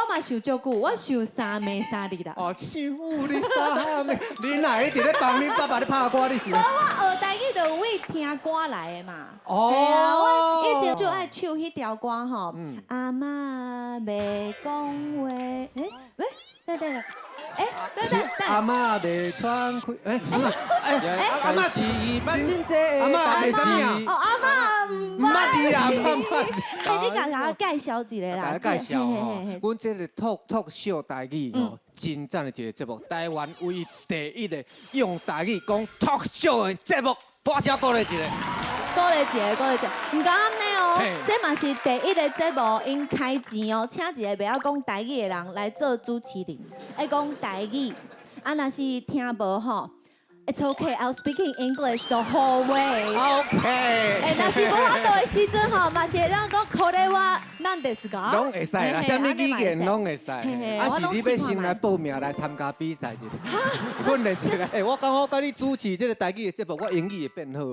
嘛受足久，我受3暝3日啦。哦，受你3暝，你哪会伫咧帮恁爸爸咧拍歌？你是？我学台语就为听歌来的嘛。哦。对啊，我以前就爱唱迄条歌吼。阿嬷袂讲话，喂，对。阿嬷袂喘气，阿嬷是捌真济阿嬷会啥物啊？哦，阿嬷唔捌你啊，捌。你甲我介绍一个啦。大家介绍吼，阮这个 talk show 台语吼，真赞的一个节目，台湾唯一第一个用台语讲 talk show 的节目，大声鼓励一个。鼓励一个，唔敢安尼哦，这嘛是第一个节目，因开钱哦，请一个袂晓讲台语的人来做主持人，爱讲台语，啊，若是听无吼。It's okay, I'll speak in English the whole way. OK。若是无法度的时阵吼，嘛是会当讲これは何ですか？拢会使啦，啥物语言拢会使。啊，是你要先来报名来参加比赛一个，训练一下。我讲我甲你主持这个台语的节目，我英语会变好。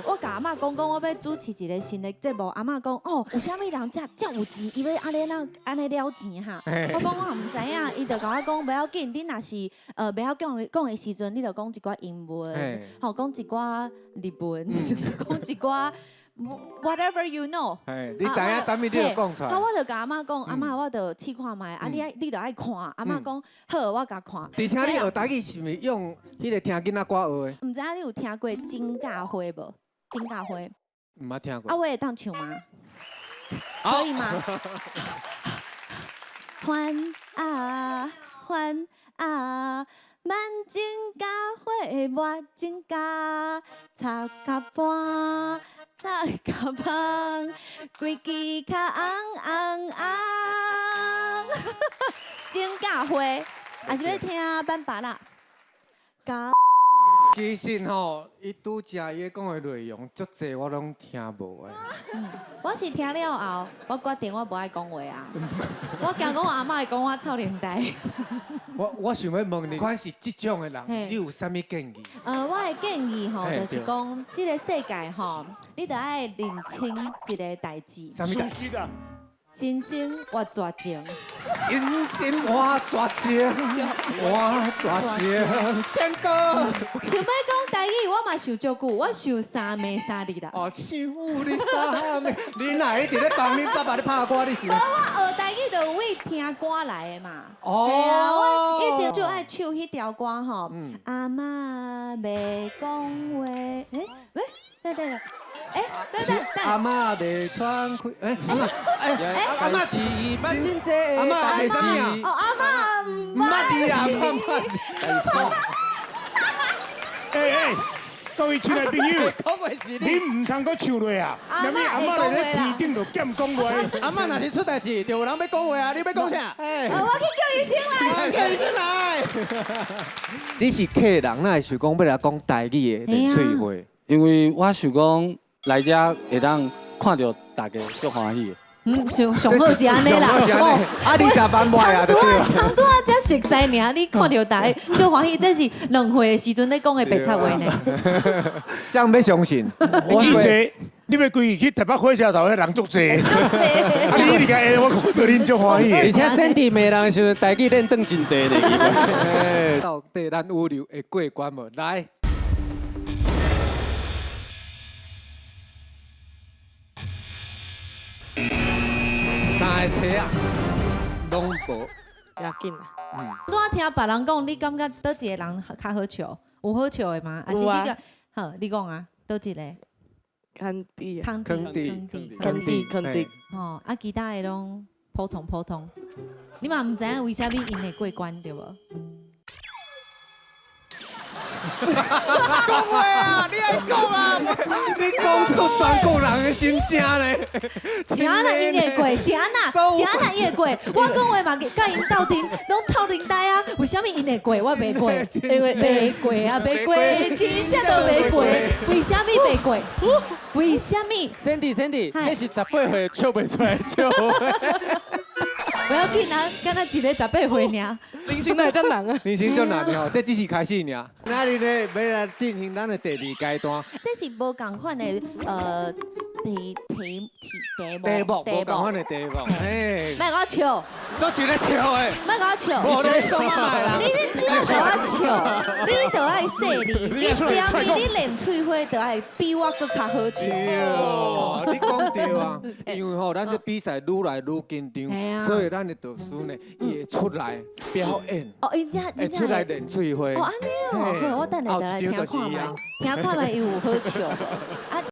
我甲阿嬷讲我要主持一个新的节目，阿嬷讲哦，有啥物人遮有钱，伊要安尼了钱哈。我讲我唔知影，伊就甲我讲不要紧，你若是不晓讲的时阵，你就讲一寡英文，吼讲一寡日文，讲一寡 whatever you know。你知影啥物你就讲出来。啊，我就甲阿嬷讲，阿嬷我就试看卖，啊你就爱看。阿嬷讲好，我甲看。而且你学台语是毋是用迄个听囡仔歌学的？唔知影你有听过金甲花无？金甲花。唔捌听过。啊，我会当唱吗？可以吗？欢啊，慢情甲花磨情甲，插甲半，插甲芳，规支较红。情甲花，还是要听版本啦？甲。其实吼，伊拄则伊讲的内容足济我拢听无的。我是听了后，我决定我无爱讲话啊。我惊讲我阿嬷会讲我臭年代。我想要问你，款是这种的人，你有啥物建议？我的建议吼，就是讲，这个世界吼，你得爱认清一个代志。啥物代志？真心换绝情，真心换绝情，换绝情，先哥。想要讲台语，我嘛受足久，我受3暝3日啦。哦，受你3暝，你哪会伫咧帮恁爸爸咧拍歌？你是？我学台语就为听歌来的嘛。哦。对啊，我以前就爱唱迄条歌吼。阿嬷袂讲话，对。阿嬷袂喘气，阿嬷是捌真济阿嬷会啥物啊？哦，阿嬷唔捌你啊，捌。各位亲爱的朋友，你唔通搁唱落啊！因为阿嬷咧天顶就兼讲话。阿嬷若是出代志，就有人要讲话啊！你要讲啥？我去叫伊先来，叫伊先来。你是客人，哪会想讲要来讲台语的练喙话？因为我想讲来遮会当看到大家足欢喜的。上好是安尼啦。啊，20万买啊，对不对？唐都啊，遮熟悉尔，你看到台就欢喜，这是两岁的时阵咧讲的白菜话呢。这样要相信。我以前你要规去台北火车头的人足济，啊，你一直下我看到恁足欢喜。而且身体袂人是台语练转真济咧。到底咱物流会过关无？来。3个车啊，拢无。要紧啦。拄仔听别人讲，你感觉倒一个人较好笑？有好笑的吗？还是你个？好，你讲啊，倒一个？坑弟，坑弟。哦，啊，其他的拢普通。你嘛唔知影为虾米因会过关对无？讲话啊！你爱讲啊！你讲出全国人的心声咧。是安那因会过？是安那因会过？我讲话嘛，甲因斗阵拢斗阵呆啊！为什么因会过？我袂过，因为袂过啊，袂过，真正都袂过。为什么袂过？为什么 ？Sandy，这是18岁笑袂出来笑。不要紧啊，敢若一个18岁尔。人生哪会遮难啊？人生足难的吼，这只是开始尔。那你呢要来进行咱的第2阶段。这是无共款的题目，无共款的题目，哎，莫甲我笑，都一个笑的，莫甲我笑。无你做妈妈啦，你即马甲我笑，你就爱说你，你表面你练喙花就爱比我搁较好笑。对，你讲对啊，因为吼，咱这比赛愈来愈紧张，所以咱的导师呢，伊会出来表演，哦，因这会出来练喙花。哦，安尼哦，好，我等下就来听看卖，听看卖伊有好笑。啊，